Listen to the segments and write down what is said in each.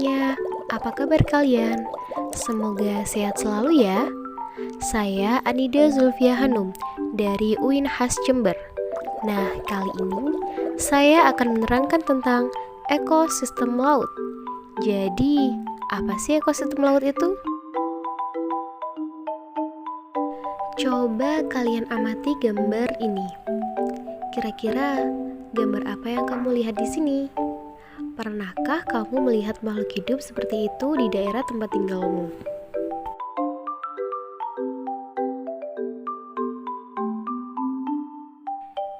semuanya, apa kabar kalian? Semoga sehat selalu ya. Saya Anida Zulfia Hanum dari UIN Has Jember. Nah, kali ini saya akan menerangkan tentang ekosistem laut. Jadi, apa sih ekosistem laut itu? Coba kalian amati gambar ini. Kira-kira gambar apa yang kamu lihat di sini? Pernahkah kamu melihat makhluk hidup seperti itu di daerah tempat tinggalmu?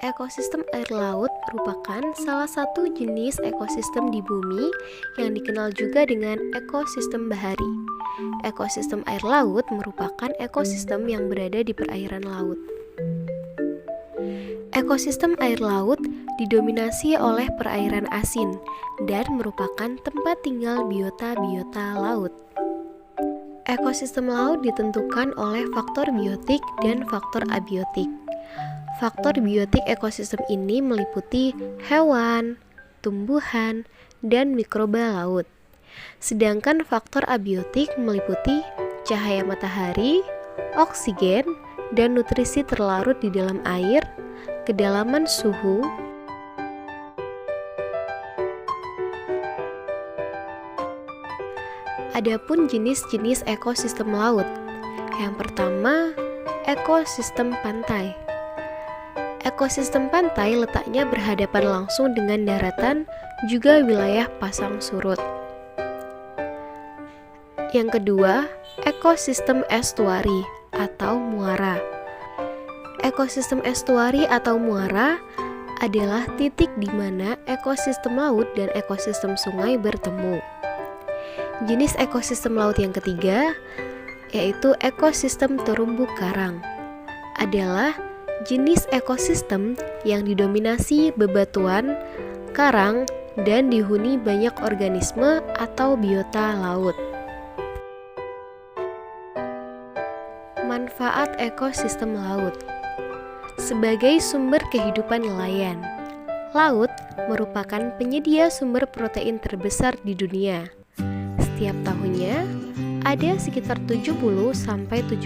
Ekosistem air laut merupakan salah satu jenis ekosistem di bumi yang dikenal juga dengan ekosistem bahari. Ekosistem air laut merupakan ekosistem yang berada di perairan laut. Ekosistem air laut didominasi oleh perairan asin dan merupakan tempat tinggal biota-biota laut. Ekosistem laut ditentukan oleh faktor biotik dan faktor abiotik. Faktor biotik ekosistem ini meliputi hewan, tumbuhan, dan mikroba laut. Sedangkan faktor abiotik meliputi cahaya matahari, oksigen, dan nutrisi terlarut di dalam air, kedalaman suhu, adapun jenis-jenis ekosistem laut. Yang pertama, ekosistem pantai. Ekosistem pantai letaknya berhadapan langsung dengan daratan, juga wilayah pasang surut. Yang kedua, ekosistem estuari atau muara. Ekosistem estuari atau muara adalah titik di mana ekosistem laut dan ekosistem sungai bertemu. Jenis ekosistem laut yang ketiga, yaitu ekosistem terumbu karang, adalah jenis ekosistem yang didominasi bebatuan, karang, dan dihuni banyak organisme atau biota laut. Manfaat ekosistem laut. Sebagai sumber kehidupan nelayan, laut merupakan penyedia sumber protein terbesar di dunia. Setiap tahunnya, ada sekitar 70-75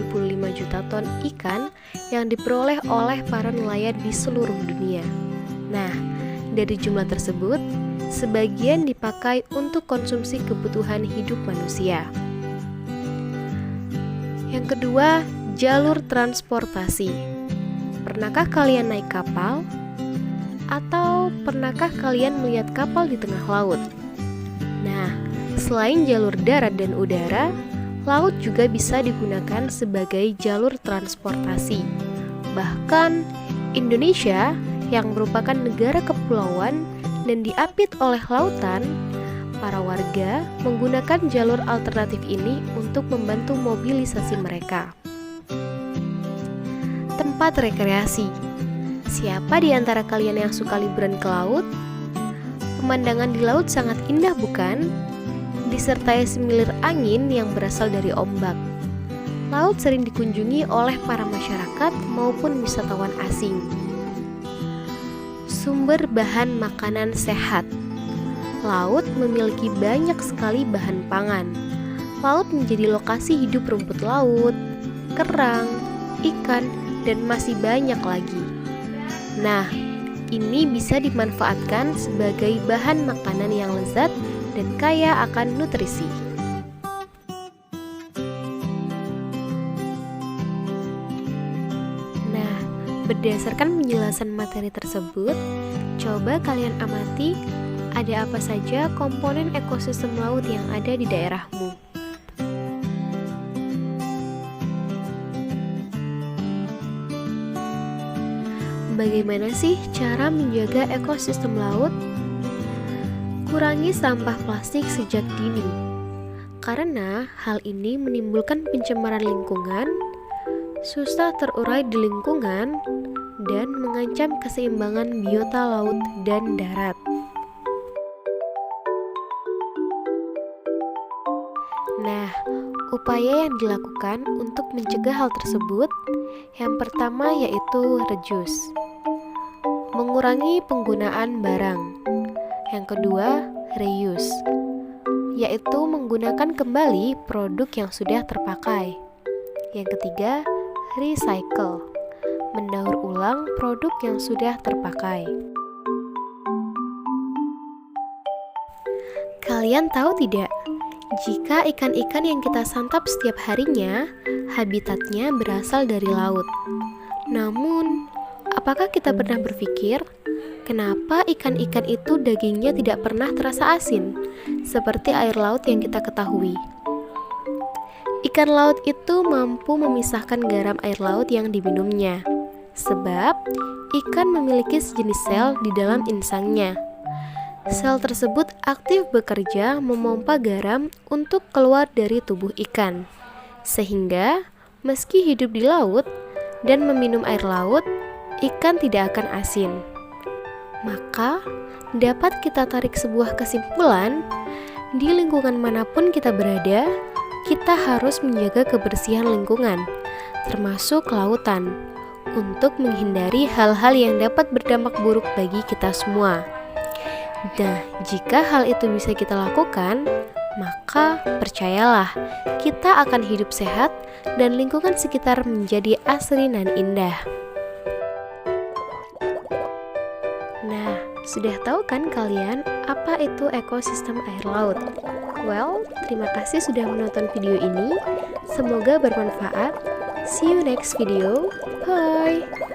juta ton ikan yang diperoleh oleh para nelayan di seluruh dunia. Nah, dari jumlah tersebut, sebagian dipakai untuk konsumsi kebutuhan hidup manusia. Yang kedua, jalur transportasi. Pernahkah kalian naik kapal? Atau pernahkah kalian melihat kapal di tengah laut? Nah, selain jalur darat dan udara, laut juga bisa digunakan sebagai jalur transportasi. Bahkan, Indonesia yang merupakan negara kepulauan dan diapit oleh lautan, para warga menggunakan jalur alternatif ini untuk membantu mobilisasi mereka. Tempat rekreasi. Siapa di antara kalian yang suka liburan ke laut? Pemandangan di laut sangat indah, bukan? Disertai semilir angin yang berasal dari ombak. Laut sering dikunjungi oleh para masyarakat maupun wisatawan asing. Sumber bahan makanan sehat. Laut memiliki banyak sekali bahan pangan. Laut menjadi lokasi hidup rumput laut, kerang, ikan, dan masih banyak lagi. Nah, ini bisa dimanfaatkan sebagai bahan makanan yang lezat dan kaya akan nutrisi. Nah, berdasarkan penjelasan materi tersebut, coba kalian amati ada apa saja komponen ekosistem laut yang ada di daerahmu. Bagaimana sih cara menjaga ekosistem laut? Kurangi sampah plastik sejak dini, karena hal ini menimbulkan pencemaran lingkungan, susah terurai di lingkungan, dan mengancam keseimbangan biota laut dan darat. Nah, upaya yang dilakukan untuk mencegah hal tersebut, yang pertama yaitu reduce, mengurangi penggunaan barang. Yang kedua, reuse, yaitu menggunakan kembali produk yang sudah terpakai. Yang ketiga, recycle, mendaur ulang produk yang sudah terpakai. Kalian tahu tidak, jika ikan-ikan yang kita santap setiap harinya, habitatnya berasal dari laut. Namun, apakah kita pernah berpikir, kenapa ikan-ikan itu dagingnya tidak pernah terasa asin, seperti air laut yang kita ketahui? Ikan laut itu mampu memisahkan garam air laut yang diminumnya, sebab ikan memiliki sejenis sel di dalam insangnya. Sel tersebut aktif bekerja memompa garam untuk keluar dari tubuh ikan, sehingga meski hidup di laut dan meminum air laut, ikan tidak akan asin. Maka, dapat kita tarik sebuah kesimpulan, di lingkungan manapun kita berada, kita harus menjaga kebersihan lingkungan, termasuk lautan, untuk menghindari hal-hal yang dapat berdampak buruk bagi kita semua. Nah, jika hal itu bisa kita lakukan, maka percayalah, kita akan hidup sehat dan lingkungan sekitar menjadi asri dan indah. Nah, sudah tahu kan kalian apa itu ekosistem air laut? Well, terima kasih sudah menonton video ini. Semoga bermanfaat. See you next video. Bye!